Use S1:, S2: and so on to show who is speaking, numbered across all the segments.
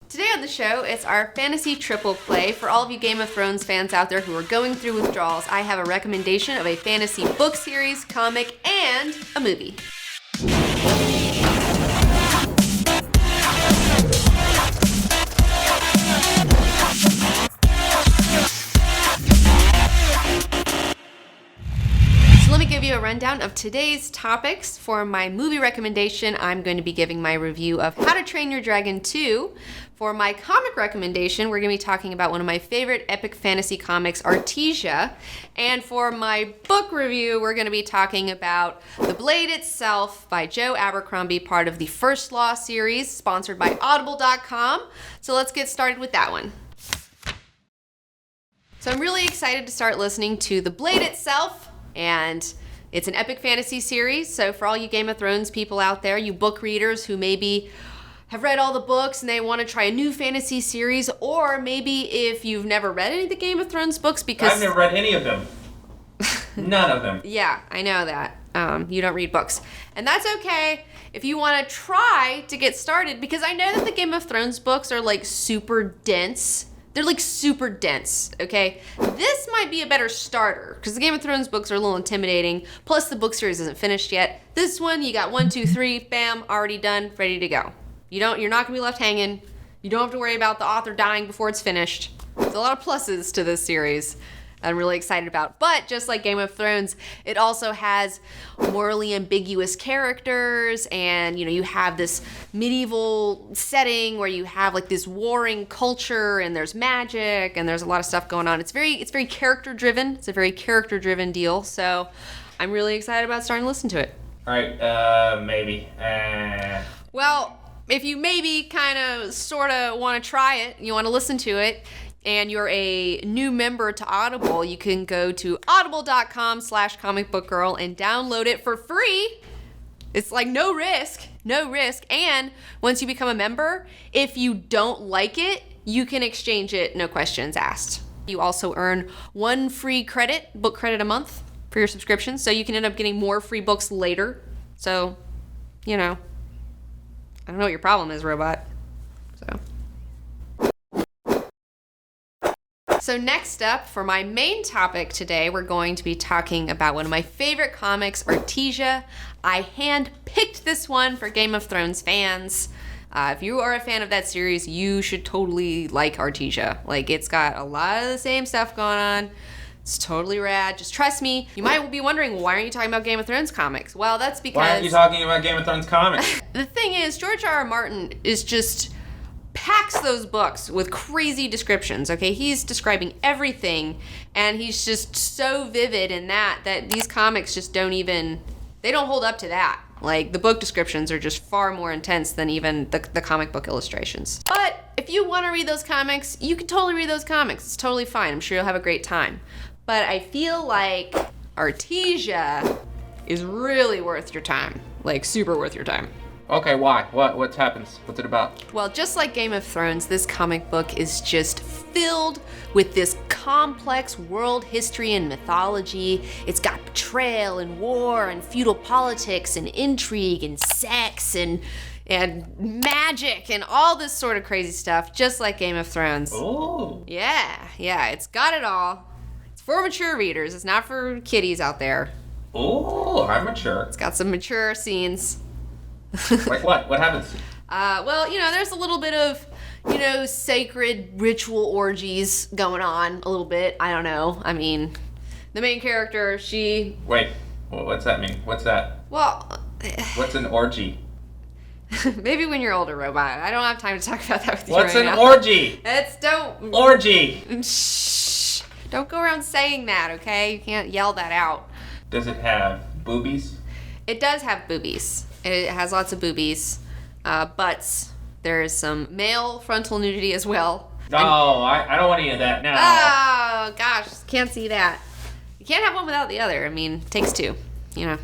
S1: Today on the show, it's our fantasy triple play. For all of you Game of Thrones fans out there who are going through withdrawals, I have a recommendation of a fantasy book series, comic, and a movie. So let me give you a rundown of today's topics. For my movie recommendation, I'm going to be giving my review of How to Train Your Dragon 2. For my comic recommendation, we're going to be talking about one of my favorite epic fantasy comics, Artesia. And for my book review, we're going to be talking about The Blade Itself by Joe Abercrombie, part of the First Law series, sponsored by Audible.com. So let's get started with that one. So I'm really excited to start listening to The Blade Itself, and it's an epic fantasy series. So for all you Game of Thrones people out there, you book readers who maybe have read all the books and they want to try a new fantasy series, or maybe if you've never read any of the Game of Thrones books because...
S2: I've never read any of them. None of them.
S1: Yeah, I know that. You don't read books. And that's okay if you want to try to get started, because I know that the Game of Thrones books are like super dense. They're like super dense, okay? This might be a better starter because the Game of Thrones books are a little intimidating. Plus the book series isn't finished yet. This one, you got 1, 2, 3, bam, already done, ready to go. You're not gonna be left hanging. You don't have to worry about the author dying before it's finished. There's a lot of pluses to this series I'm really excited about. But just like Game of Thrones, it also has morally ambiguous characters, and you have this medieval setting where you have like this warring culture, and there's magic, and there's a lot of stuff going on. It's very character driven. It's a very character driven deal. So I'm really excited about starting to listen to it.
S2: All right, maybe.
S1: Well, if you maybe kind of sort of want to try it, you want to listen to it, and you're a new member to Audible, you can go to audible.com/comicbookgirl and download it for free. It's like no risk. And once you become a member, if you don't like it, you can exchange it, no questions asked. You also earn 1 free book credit a month for your subscription, so you can end up getting more free books later. So, I don't know what your problem is, robot. So next up, for my main topic today, we're going to be talking about one of my favorite comics, Artesia. I hand-picked this one for Game of Thrones fans. If you are a fan of that series, you should totally like Artesia. Like, it's got a lot of the same stuff going on. It's totally rad. Just trust me. You might be wondering, why aren't you talking about Game of Thrones comics? Well, that's because...
S2: Why aren't you talking about Game of Thrones comics?
S1: The thing is, George R.R. Martin is just packs those books with crazy descriptions, okay? He's describing everything, and he's just so vivid in that these comics just they don't hold up to that. Like, the book descriptions are just far more intense than even the comic book illustrations. But if you want to read those comics, you can totally read those comics. It's totally fine. I'm sure you'll have a great time. But I feel like Artesia is really worth your time. Like, super worth your time.
S2: Okay, why? What happens? What's it about?
S1: Well, just like Game of Thrones, this comic book is just filled with this complex world history and mythology. It's got betrayal and war and feudal politics and intrigue and sex and magic and all this sort of crazy stuff, just like Game of Thrones.
S2: Ooh.
S1: Yeah, it's got it all. It's for mature readers. It's not for kiddies out there.
S2: Ooh, I'm mature.
S1: It's got some mature scenes.
S2: Like what? What happens?
S1: Well, there's a little bit of, sacred ritual orgies going on a little bit. I don't know. I mean, the main character, she...
S2: Wait, what's that mean? What's that?
S1: Well...
S2: What's an orgy?
S1: Maybe when you're older, robot. I don't have time to talk about that with you
S2: What's
S1: right
S2: an
S1: now.
S2: orgy?
S1: Don't...
S2: Orgy!
S1: Shh. Don't go around saying that, okay? You can't yell that out.
S2: Does it have boobies?
S1: It does have boobies. It has lots of boobies. Butts. There's some male frontal nudity as well.
S2: No, I don't want any of that now.
S1: Oh, gosh. Can't see that. You can't have one without the other. I mean, it takes two, And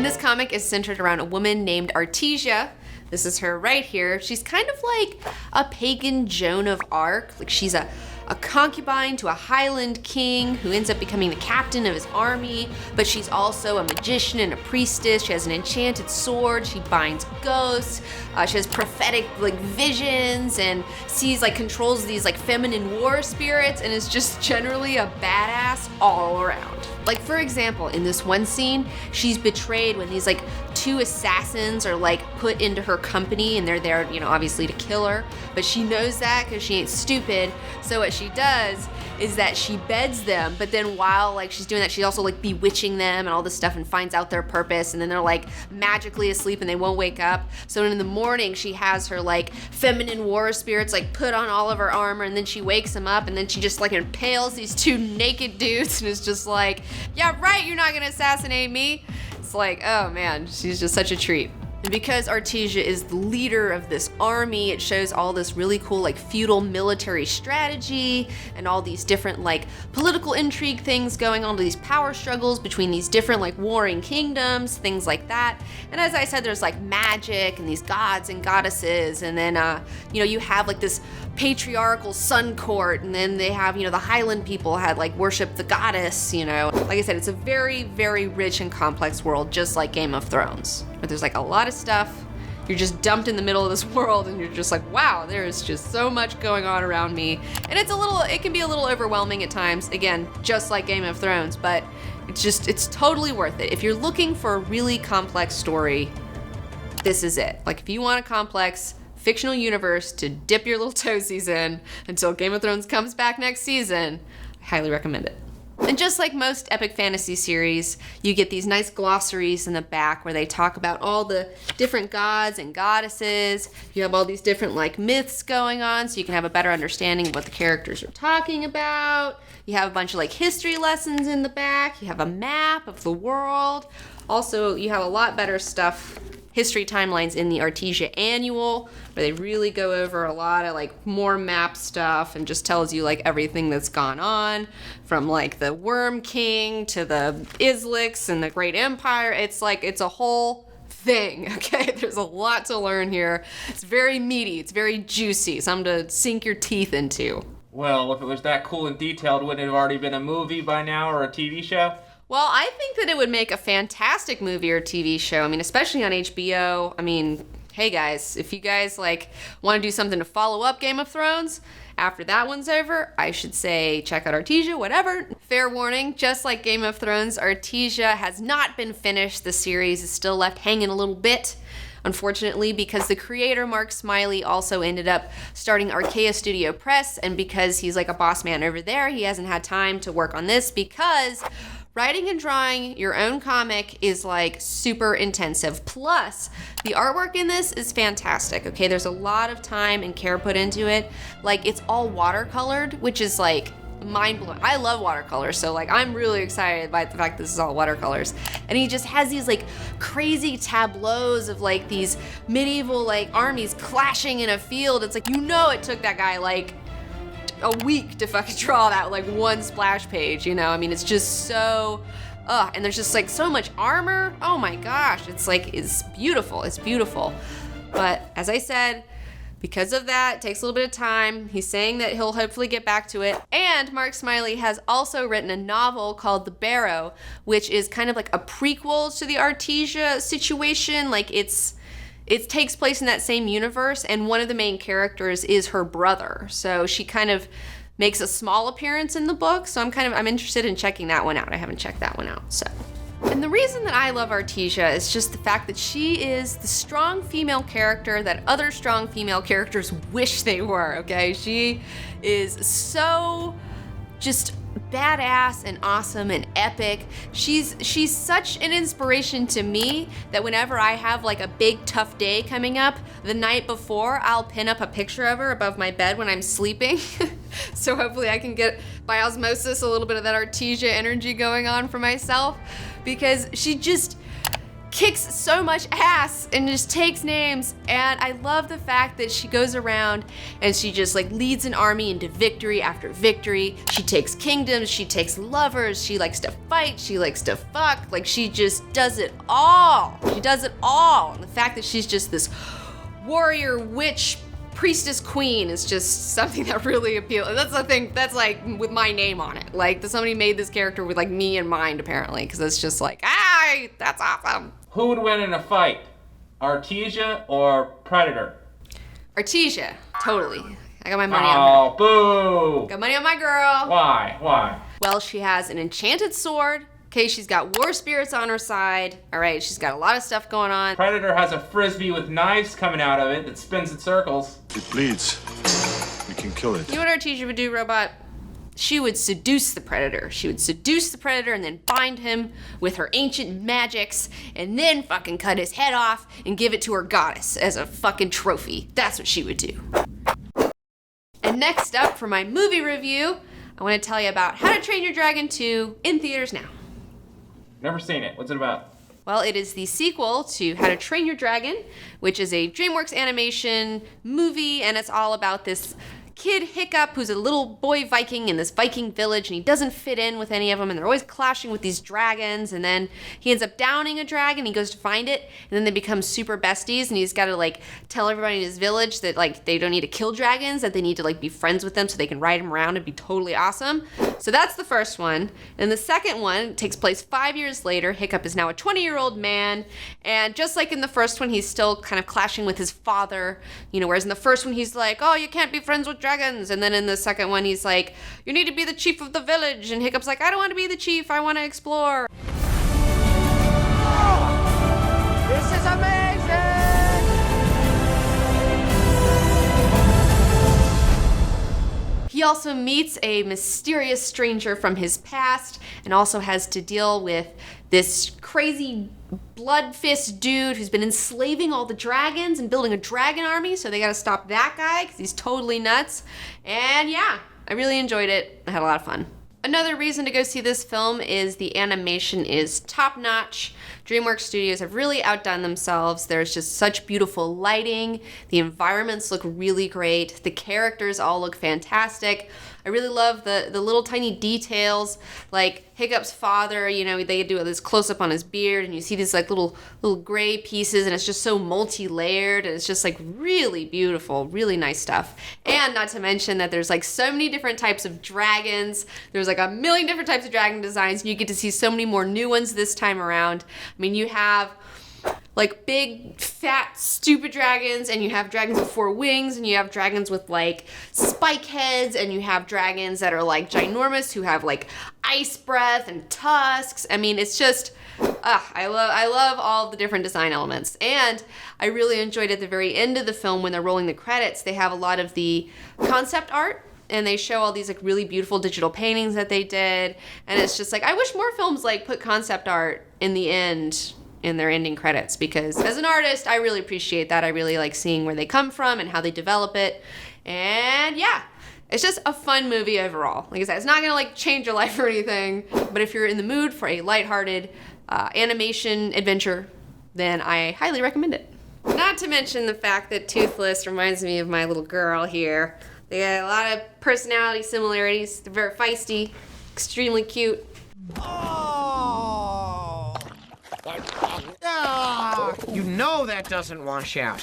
S1: this comic is centered around a woman named Artesia. This is her right here. She's kind of like a pagan Joan of Arc. Like, she's a a concubine to a Highland king who ends up becoming the captain of his army, but she's also a magician and a priestess. She has an enchanted sword. She binds ghosts. She has prophetic like visions and sees like controls these like feminine war spirits and is just generally a badass all around. Like for example, in this one scene, she's betrayed when these like 2 assassins are like put into her company and they're there, you know, obviously to kill her, but she knows that because she ain't stupid. So what she does is that she beds them, but then while like she's doing that, she's also like bewitching them and all this stuff and finds out their purpose, and then they're like magically asleep and they won't wake up. So in the morning, she has her like feminine war spirits like put on all of her armor, and then she wakes them up, and then she just like impales these 2 naked dudes and is just like, yeah, right, you're not gonna assassinate me. It's like, oh man, she's just such a treat. And because Artesia is the leader of this army, it shows all this really cool like feudal military strategy and all these different like political intrigue things going on, these power struggles between these different like warring kingdoms, things like that. And as I said, there's like magic and these gods and goddesses, and then you know, you have like this patriarchal sun court, and then they have, you know, the Highland people had like worship the goddess, you know. Like I said, it's a very, very rich and complex world, just like Game of Thrones. But there's like a lot of stuff. You're just dumped in the middle of this world and you're just like, wow, there is just so much going on around me. And it can be a little overwhelming at times, again, just like Game of Thrones, but it's totally worth it. If you're looking for a really complex story, this is it. Like if you want a complex fictional universe to dip your little toesies in until Game of Thrones comes back next season, I highly recommend it. And just like most epic fantasy series, you get these nice glossaries in the back where they talk about all the different gods and goddesses. You have all these different like myths going on, so you can have a better understanding of what the characters are talking about. You have a bunch of like history lessons in the back. You have a map of the world. Also, you have a lot better stuff, history timelines in the Artesia Annual, where they really go over a lot of like more map stuff and just tells you like everything that's gone on, from like the Worm King to the Islix and the Great Empire. It's like, it's a whole thing, okay? There's a lot to learn here. It's very meaty, it's very juicy, something to sink your teeth into.
S2: Well, if it was that cool and detailed, wouldn't it have already been a movie by now or a TV show?
S1: Well, I think that it would make a fantastic movie or TV show. I mean, especially on HBO. I mean, hey guys, if you guys like want to do something to follow up Game of Thrones after that one's over, I should say check out Artesia, whatever. Fair warning, just like Game of Thrones, Artesia has not been finished. The series is still left hanging a little bit, unfortunately, because the creator, Mark Smiley, also ended up starting Archaea Studio Press, and because he's like a boss man over there, he hasn't had time to work on this because writing and drawing your own comic is like super intensive. Plus, the artwork in this is fantastic, okay? There's a lot of time and care put into it. Like, it's all watercolored, which is like mind-blowing. I love watercolors, so like I'm really excited by the fact this is all watercolors. And he just has these like crazy tableaus of like these medieval like armies clashing in a field. It's like, you know, it took that guy like a week to fucking draw that like one splash page, you know? I mean, it's just so, and there's just like so much armor. Oh my gosh, it's like, it's beautiful, it's beautiful. But as I said, because of that, it takes a little bit of time. He's saying that he'll hopefully get back to it. And Mark Smiley has also written a novel called The Barrow, which is kind of like a prequel to the Artesia situation. Like it takes place in that same universe, and one of the main characters is her brother. So she kind of makes a small appearance in the book. So I'm interested in checking that one out. I haven't checked that one out, so. And the reason that I love Artesia is just the fact that she is the strong female character that other strong female characters wish they were, okay? She is so just badass and awesome and epic. She's such an inspiration to me that whenever I have like a big tough day coming up, the night before I'll pin up a picture of her above my bed when I'm sleeping. So hopefully I can get by osmosis a little bit of that Artesia energy going on for myself, because she just kicks so much ass and just takes names. And I love the fact that she goes around and she just like leads an army into victory after victory. She takes kingdoms, she takes lovers, she likes to fight, she likes to fuck. Like, she just does it all. She does it all. And the fact that she's just this warrior witch priestess queen is just something that really appeals. That's the thing, that's like with my name on it. Like somebody made this character with like me in mind apparently, because it's just like, that's awesome.
S2: Who would win in a fight? Artesia or Predator?
S1: Artesia, totally. I got my money on her.
S2: Oh, boo!
S1: Got money on my girl.
S2: Why?
S1: Well, she has an enchanted sword. Okay, she's got war spirits on her side. All right, she's got a lot of stuff going on.
S2: Predator has a frisbee with knives coming out of it that spins in circles.
S3: It bleeds. We can kill it.
S1: You know what Artesia would do, Robot? She would seduce the Predator. She would seduce the Predator and then bind him with her ancient magics and then fucking cut his head off and give it to her goddess as a fucking trophy. That's what she would do. And next up for my movie review, I want to tell you about How to Train Your Dragon 2 in theaters now.
S2: Never seen it. What's it about?
S1: Well, it is the sequel to How to Train Your Dragon, which is a DreamWorks animation movie, and it's all about this kid Hiccup who's a little boy Viking in this Viking village, and he doesn't fit in with any of them, and they're always clashing with these dragons, and then he ends up downing a dragon. He goes to find it, and then they become super besties, and he's got to like tell everybody in his village that like they don't need to kill dragons, that they need to like be friends with them so they can ride them around and be totally awesome. So that's the first one. And the second one takes place 5 years later. Hiccup is now a 20-year-old man, and just like in the first one, he's still kind of clashing with his father, you know, whereas in the first one he's like, oh, you can't be friends with dragons, and then in the second one he's like, you need to be the chief of the village, and Hiccup's like, I don't want to be the chief, I want to explore.
S4: This is amazing!
S1: He also meets a mysterious stranger from his past and also has to deal with this crazy blood fist dude who's been enslaving all the dragons and building a dragon army, so they gotta stop that guy because he's totally nuts. And yeah, I really enjoyed it. I had a lot of fun. Another reason to go see this film is the animation is top-notch. DreamWorks Studios have really outdone themselves. There's just such beautiful lighting. The environments look really great. The characters all look fantastic. I really love the little tiny details, like Hiccup's father, you know, they do this close-up on his beard, and you see these like little gray pieces, and it's just so multi-layered, and it's just like really beautiful, really nice stuff. And not to mention that there's like so many different types of dragons. There's like a million different types of dragon designs, and you get to see so many more new ones this time around. I mean, you have like big, fat, stupid dragons, and you have dragons with 4 wings, and you have dragons with like spike heads, and you have dragons that are like ginormous who have like ice breath and tusks. I mean, it's just, I love all of the different design elements. And I really enjoyed at the very end of the film when they're rolling the credits, they have a lot of the concept art, and they show all these like really beautiful digital paintings that they did. And it's just like, I wish more films like put concept art in the end in their ending credits, because as an artist, I really appreciate that. I really like seeing where they come from and how they develop it. And yeah, it's just a fun movie overall. Like I said, it's not gonna like change your life or anything, but if you're in the mood for a lighthearted animation adventure, then I highly recommend it. Not to mention the fact that Toothless reminds me of my little girl here. They got a lot of personality similarities. They're very feisty, extremely cute.
S4: You know that doesn't wash out.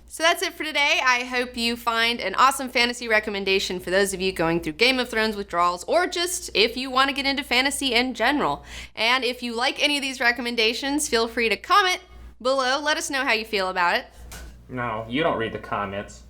S1: So that's it for today. I hope you find an awesome fantasy recommendation for those of you going through Game of Thrones withdrawals, or just if you want to get into fantasy in general. And if you like any of these recommendations, feel free to comment below. Let us know how you feel about it.
S2: No, you don't read the comments.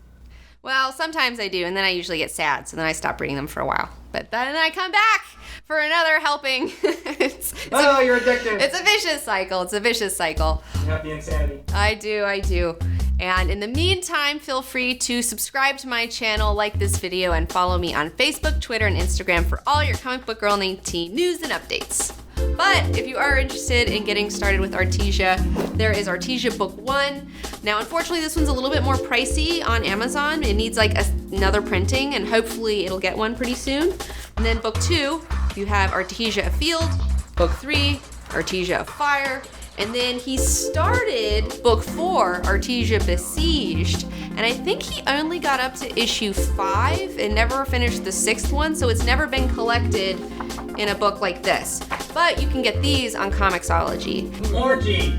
S1: Well, sometimes I do, and then I usually get sad, so then I stop reading them for a while. But then I come back for another helping.
S2: You're addicted.
S1: It's a vicious cycle. It's a vicious cycle.
S2: You have the insanity.
S1: I do. And in the meantime, feel free to subscribe to my channel, like this video, and follow me on Facebook, Twitter, and Instagram for all your Comic Book Girl Named T news and updates. But if you are interested in getting started with Artesia, there is Artesia Book 1. Now, unfortunately, this one's a little bit more pricey on Amazon. It needs like another printing, and hopefully it'll get one pretty soon. And then Book 2, you have Artesia Afield. Book 3, Artesia Afire. And then he started Book 4, Artesia Besieged, and I think he only got up to issue 5 and never finished the 6th one, so it's never been collected in a book like this. But you can get these on Comixology.
S2: Orgy.